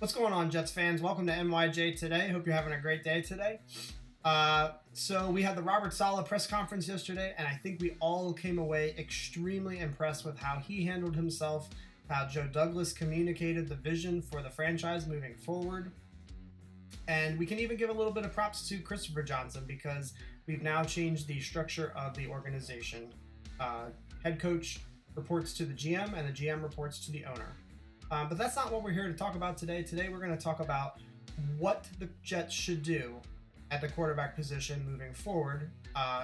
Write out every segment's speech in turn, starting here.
What's going on, Jets fans? Welcome to NYJ today. Hope you're having a great day today. So we had the Robert Saleh press conference yesterday, and I think we all came away extremely impressed with how he handled himself, how Joe Douglas communicated the vision for the franchise moving forward. And we can even give a little bit of props to Christopher Johnson because we've now changed the structure of the organization. Head coach reports to the GM, and the GM reports to the owner. But that's not what we're here to talk about today. Today we're going to talk about what the Jets should do at the quarterback position moving forward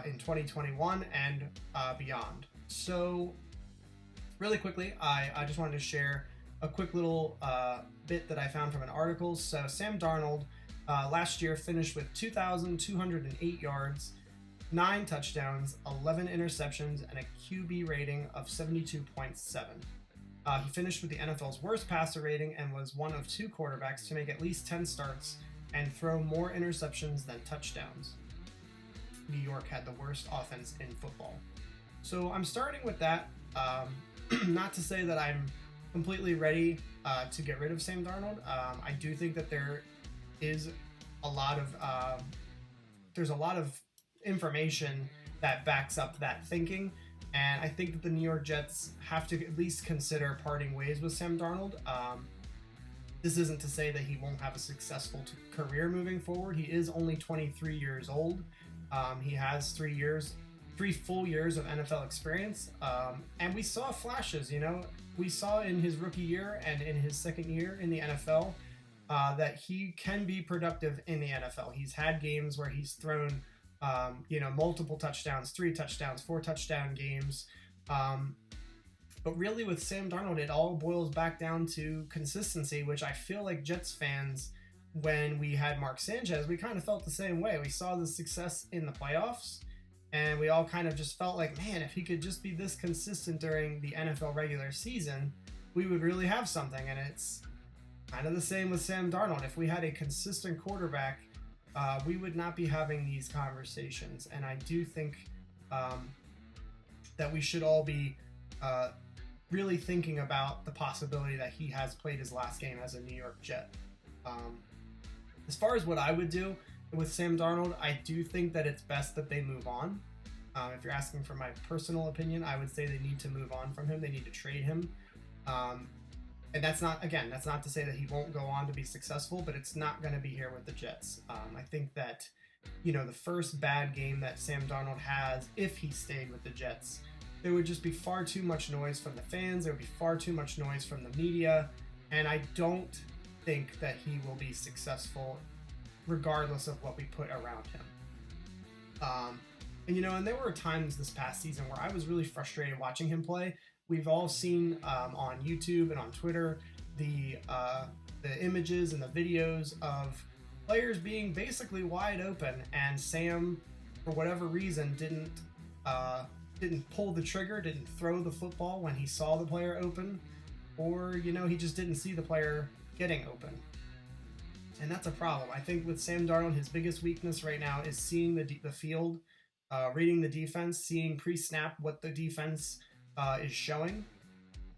in 2021 and beyond. So really quickly, I just wanted to share a quick little bit that I found from an article. So Sam Darnold last year finished with 2,208 yards, 9 touchdowns, 11 interceptions, and a QB rating of 72.7. He finished with the NFL's worst passer rating and was one of 2 quarterbacks to make at least 10 starts and throw more interceptions than touchdowns. New York had the worst offense in football. So I'm starting with that. Not to say that I'm completely ready to get rid of Sam Darnold. I do think that there is a lot of there's a lot of information that backs up that thinking. And I think that the New York Jets have to at least consider parting ways with Sam Darnold. This isn't to say that he won't have a successful career moving forward. He is only 23 years old. He has 3 full years of NFL experience. And we saw flashes, we saw in his rookie year and in his second year in the NFL that he can be productive in the NFL. He's had games where he's thrown multiple touchdowns, 3 touchdowns, 4 touchdown games. But really with Sam Darnold, it all boils back down to consistency, which I feel like Jets fans, when we had Mark Sanchez, we kind of felt the same way. We saw the success in the playoffs, and we all kind of just felt like, man, if he could just be this consistent during the NFL regular season, we would really have something. And it's kind of the same with Sam Darnold. If we had a consistent quarterback, we would not be having these conversations. And I do think that we should all be really thinking about the possibility that he has played his last game as a New York Jet. As far as what I would do with Sam Darnold, I do think that it's best that they move on. If you're asking for my personal opinion, I would say they need to move on from him. They need to trade him. And that's not to say that he won't go on to be successful, but it's not going to be here with the Jets. I think that, the first bad game that Sam Darnold has, if he stayed with the Jets, there would just be far too much noise from the fans. There would be far too much noise from the media. And I don't think that he will be successful regardless of what we put around him. And there were times this past season where I was really frustrated watching him play. We've all seen on YouTube and on Twitter the images and the videos of players being basically wide open, and Sam, for whatever reason, didn't pull the trigger, didn't throw the football when he saw the player open, or he just didn't see the player getting open. And that's a problem. I think with Sam Darnold, his biggest weakness right now is seeing the field, reading the defense, seeing pre-snap what the defense is showing,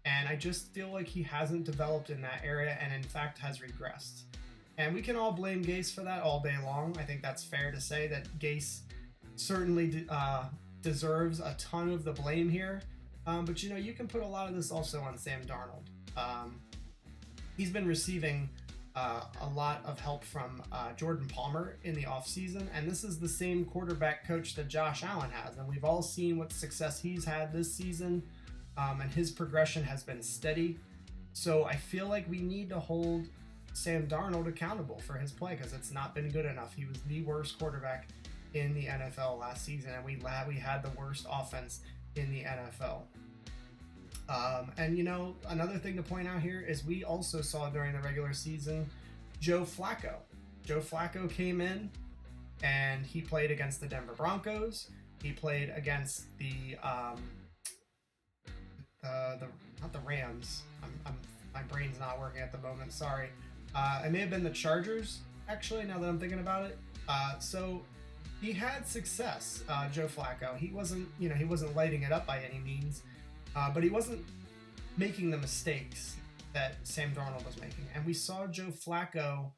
and I just feel like he hasn't developed in that area, and in fact has regressed. And we can all blame Gase for that all day long. I think that's fair to say that Gase certainly deserves a ton of the blame here, but you can put a lot of this also on Sam Darnold. He's been receiving a lot of help from Jordan Palmer in the offseason, and this is the same quarterback coach that Josh Allen has, and we've all seen what success he's had this season, and his progression has been steady. So I feel like we need to hold Sam Darnold accountable for his play, because it's not been good enough. He was the worst quarterback in the NFL last season, and we had the worst offense in the NFL. And another thing to point out here is we also saw during the regular season Joe Flacco. Joe Flacco came in and he played against the Denver Broncos. He played against the not the Rams. My brain's not working at the moment. Sorry. It may have been the Chargers, actually, now that I'm thinking about it. So he had success, Joe Flacco. He wasn't lighting it up by any means. But he wasn't making the mistakes that Sam Darnold was making. And we saw Joe Flacco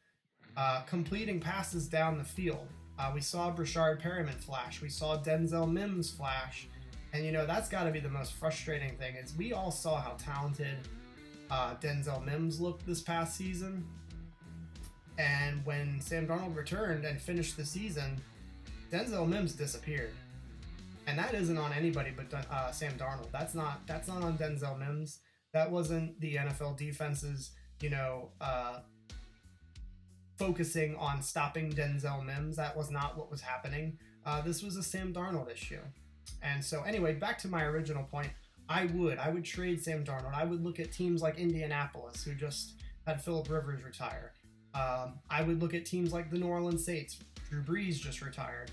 completing passes down the field. We saw Brashard Perriman flash. We saw Denzel Mims flash. And, you know, that's got to be the most frustrating thing is we all saw how talented Denzel Mims looked this past season. And when Sam Darnold returned and finished the season, Denzel Mims disappeared. And that isn't on anybody but Sam Darnold. That's not on Denzel Mims. That wasn't the NFL defense's, focusing on stopping Denzel Mims. That was not what was happening. This was a Sam Darnold issue. And so anyway, back to my original point, I would trade Sam Darnold. I would look at teams like Indianapolis, who just had Phillip Rivers retire. I would look at teams like the New Orleans Saints. Drew Brees just retired.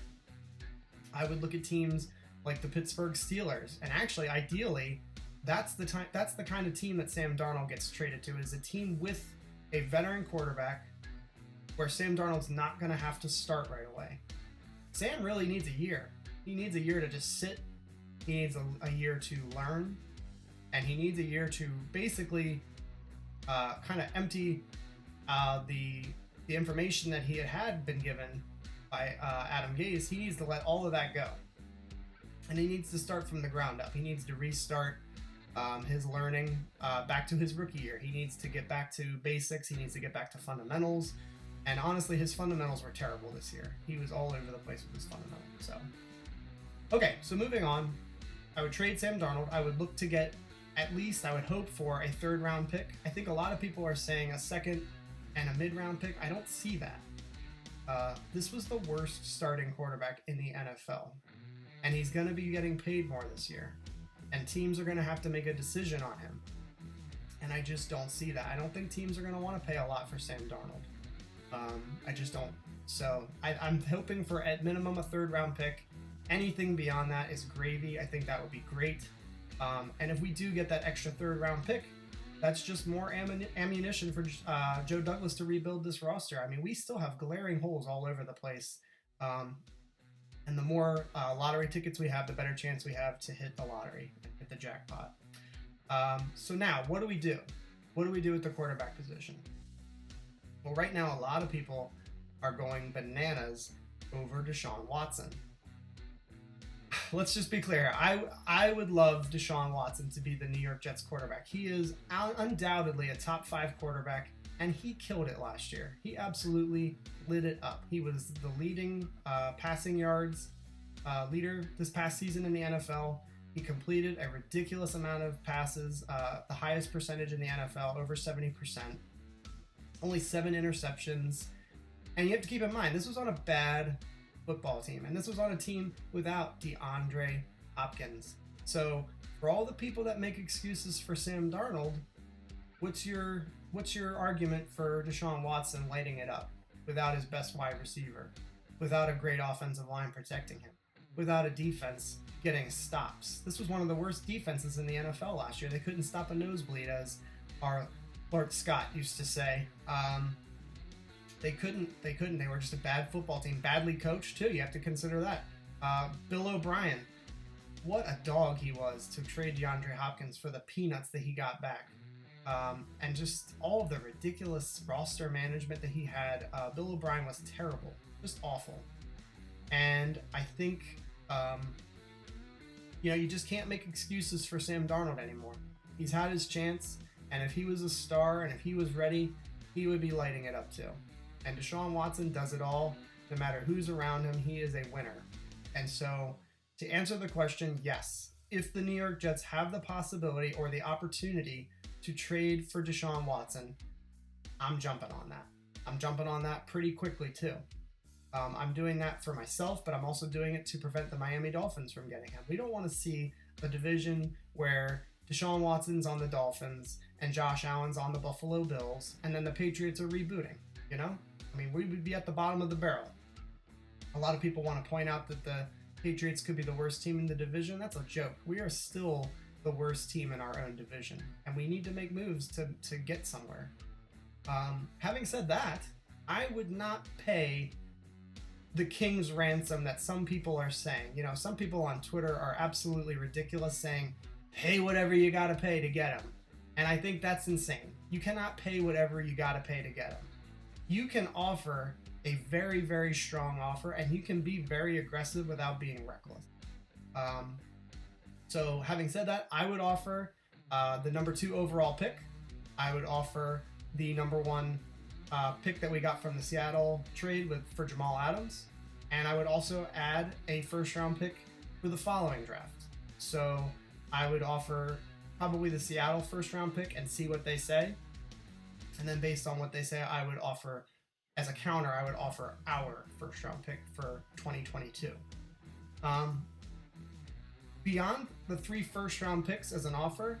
I would look at teams like the Pittsburgh Steelers. And actually, ideally, that's the kind of team that Sam Darnold gets traded to, is a team with a veteran quarterback where Sam Darnold's not going to have to start right away. Sam really needs a year. He needs a year to just sit. He needs a year to learn. And he needs a year to basically kind of empty the information that he had been given by Adam Gase. He needs to let all of that go. And he needs to start from the ground up. He needs to restart his learning back to his rookie year. He needs to get back to basics. He needs to get back to fundamentals. And honestly, his fundamentals were terrible this year. He was all over the place with his fundamentals. So, okay, so moving on. I would trade Sam Darnold. I would look to get at least, I would hope for a third-round pick. I think a lot of people are saying a second and a mid-round pick. I don't see that. This was the worst starting quarterback in the NFL. And he's going to be getting paid more this year. And teams are going to have to make a decision on him. And I just don't see that. I don't think teams are going to want to pay a lot for Sam Darnold. I just don't. So I'm hoping for at minimum a third-round pick. Anything beyond that is gravy. I think that would be great. And if we do get that extra third-round pick, that's just more ammunition for Joe Douglas to rebuild this roster. I mean, we still have glaring holes all over the place. And the more lottery tickets we have, the better chance we have to hit the lottery, hit the jackpot. So now, what do we do? What do we do with the quarterback position? Well, right now, a lot of people are going bananas over Deshaun Watson. Let's just be clear. I would love Deshaun Watson to be the New York Jets quarterback. He is undoubtedly a top 5 quarterback, and he killed it last year. He absolutely lit it up. He was the leading passing yards leader this past season in the NFL. He completed a ridiculous amount of passes, the highest percentage in the NFL, over 70%. Only 7 interceptions. And you have to keep in mind, this was on a bad football team, and this was on a team without DeAndre Hopkins. So for all the people that make excuses for Sam Darnold, what's your argument for Deshaun Watson lighting it up without his best wide receiver, without a great offensive line protecting him, without a defense getting stops? This was one of the worst defenses in the NFL last year. They couldn't stop a nosebleed, as our Bart Scott used to say. They couldn't. They were just a bad football team. Badly coached, too. You have to consider that. Bill O'Brien, what a dog he was to trade DeAndre Hopkins for the peanuts that he got back. And just all of the ridiculous roster management that he had. Bill O'Brien was terrible. Just awful. And I think, you just can't make excuses for Sam Darnold anymore. He's had his chance, and if he was a star and if he was ready, he would be lighting it up too. And Deshaun Watson does it all. No matter who's around him, he is a winner. And so, to answer the question, yes. If the New York Jets have the possibility or the opportunity to trade for Deshaun Watson, I'm jumping on that. I'm jumping on that pretty quickly too. I'm doing that for myself, but I'm also doing it to prevent the Miami Dolphins from getting him. We don't want to see a division where Deshaun Watson's on the Dolphins and Josh Allen's on the Buffalo Bills, and then the Patriots are rebooting, I mean, we would be at the bottom of the barrel. A lot of people want to point out that the Patriots could be the worst team in the division. That's a joke. We are still the worst team in our own division, and we need to make moves to get somewhere. Having said that, I would not pay the king's ransom that some people are saying. Some people on Twitter are absolutely ridiculous, saying, pay whatever you got to pay to get him. And I think that's insane. You cannot pay whatever you got to pay to get him. You can offer a very, very strong offer, and you can be very aggressive without being reckless. So having said that, I would offer the number 2 overall pick. I would offer the number 1 pick that we got from the Seattle trade for Jamal Adams. And I would also add a first-round pick for the following draft. So I would offer probably the Seattle first-round pick and see what they say. And then based on what they say, I would offer, as a counter, I would offer our first-round pick for 2022. Beyond the 3 first-round picks as an offer,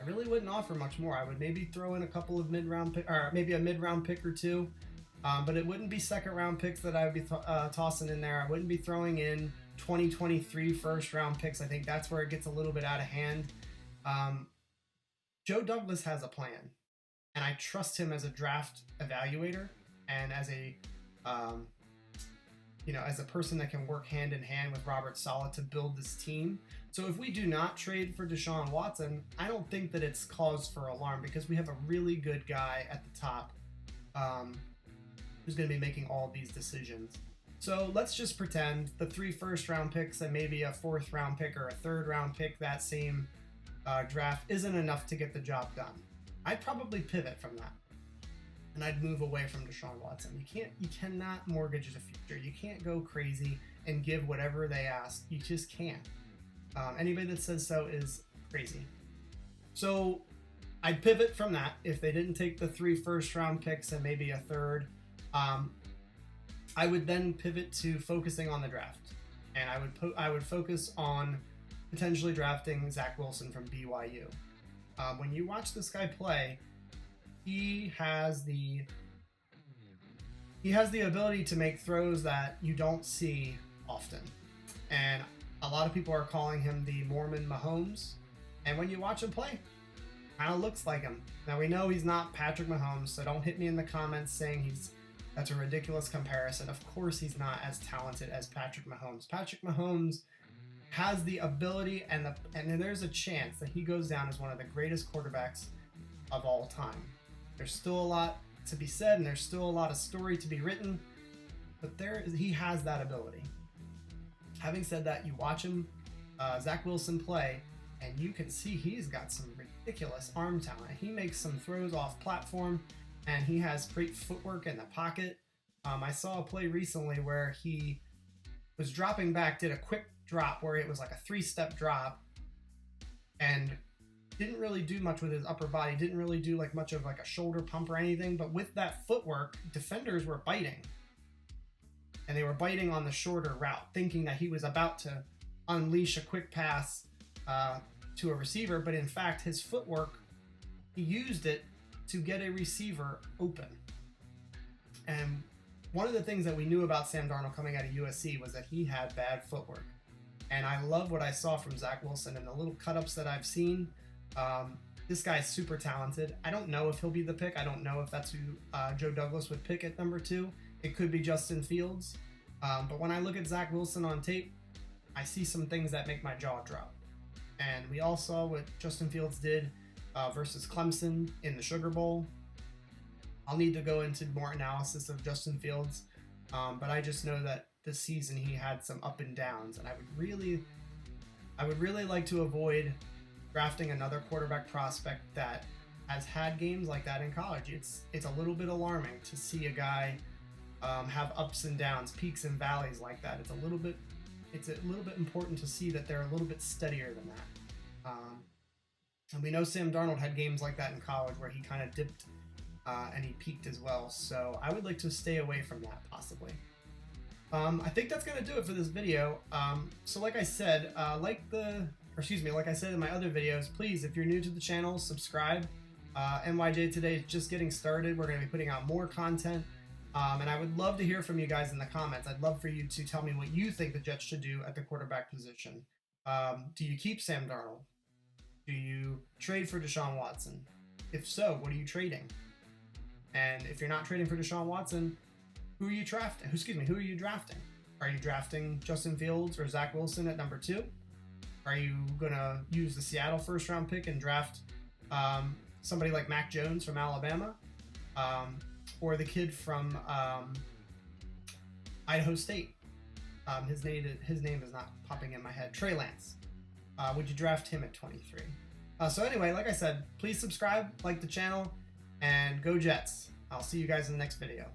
I really wouldn't offer much more. I would maybe throw in a couple of mid-round pick, or maybe a mid-round pick or 2, but it wouldn't be second-round picks that I would be tossing in there. I wouldn't be throwing in 2023 first-round picks. I think that's where it gets a little bit out of hand. Joe Douglas has a plan, and I trust him as a draft evaluator and as a as a person that can work hand in hand with Robert Saleh to build this team. So if we do not trade for Deshaun Watson, I don't think that it's cause for alarm, because we have a really good guy at the top who's going to be making all of these decisions. So let's just pretend the 3 first-round picks and maybe a 4th-round pick or a 3rd-round pick that same draft isn't enough to get the job done. I'd probably pivot from that, and I'd move away from Deshaun Watson. You cannot mortgage the future. You can't go crazy and give whatever they ask. You just can't. Anybody that says so is crazy. So I'd pivot from that. If they didn't take the 3 first-round picks and maybe a 3rd, I would then pivot to focusing on the draft, and I would focus on potentially drafting Zach Wilson from BYU. When you watch this guy play, he has the ability to make throws that you don't see often, and a lot of people are calling him the Mormon Mahomes. And when you watch him play, kind of looks like him. Now we know he's not Patrick Mahomes, so don't hit me in the comments saying that's a ridiculous comparison. Of course, he's not as talented as Patrick Mahomes. Patrick Mahomes has the ability, and there's a chance that he goes down as one of the greatest quarterbacks of all time. There's still a lot to be said, and there's still a lot of story to be written, but he has that ability. Having said that, you watch him, Zach Wilson play, and you can see he's got some ridiculous arm talent. He makes some throws off platform, and he has great footwork in the pocket. I saw a play recently where he was dropping back, did a quick drop where it was like a 3-step drop, and didn't really do much with his upper body, didn't really do like much of like a shoulder pump or anything, but with that footwork, defenders were biting. And they were biting on the shorter route, thinking that he was about to unleash a quick pass to a receiver, but in fact, his footwork, he used it to get a receiver open. And one of the things that we knew about Sam Darnold coming out of USC was that he had bad footwork. And I love what I saw from Zach Wilson and the little cut-ups that I've seen. This guy's super talented. I don't know if he'll be the pick. I don't know if that's who Joe Douglas would pick at number 2. It could be Justin Fields. But when I look at Zach Wilson on tape, I see some things that make my jaw drop. And we all saw what Justin Fields did versus Clemson in the Sugar Bowl. I'll need to go into more analysis of Justin Fields, but I just know that this season he had some up and downs, and I would really like to avoid drafting another quarterback prospect that has had games like that in college. It's a little bit alarming to see a guy have ups and downs, peaks and valleys like that. It's a little bit important to see that they're a little bit steadier than that. And we know Sam Darnold had games like that in college where he kind of dipped and he peaked as well. So I would like to stay away from that possibly. I think that's going to do it for this video. So like I said, like I said in my other videos, please, if you're new to the channel, subscribe. NYJ Today is just getting started. We're going to be putting out more content. And I would love to hear from you guys in the comments. I'd love for you to tell me what you think the Jets should do at the quarterback position. Do you keep Sam Darnold? Do you trade for Deshaun Watson? If so, what are you trading? And if you're not trading for Deshaun Watson, who are you drafting? Who are you drafting? Are you drafting Justin Fields or Zach Wilson at number 2? Are you going to use the Seattle first round pick and draft somebody like Mac Jones from Alabama, or the kid from Idaho State. His name is not popping in my head. Trey Lance. Would you draft him at 23? So anyway, like I said, please subscribe, like the channel, and go Jets. I'll see you guys in the next video.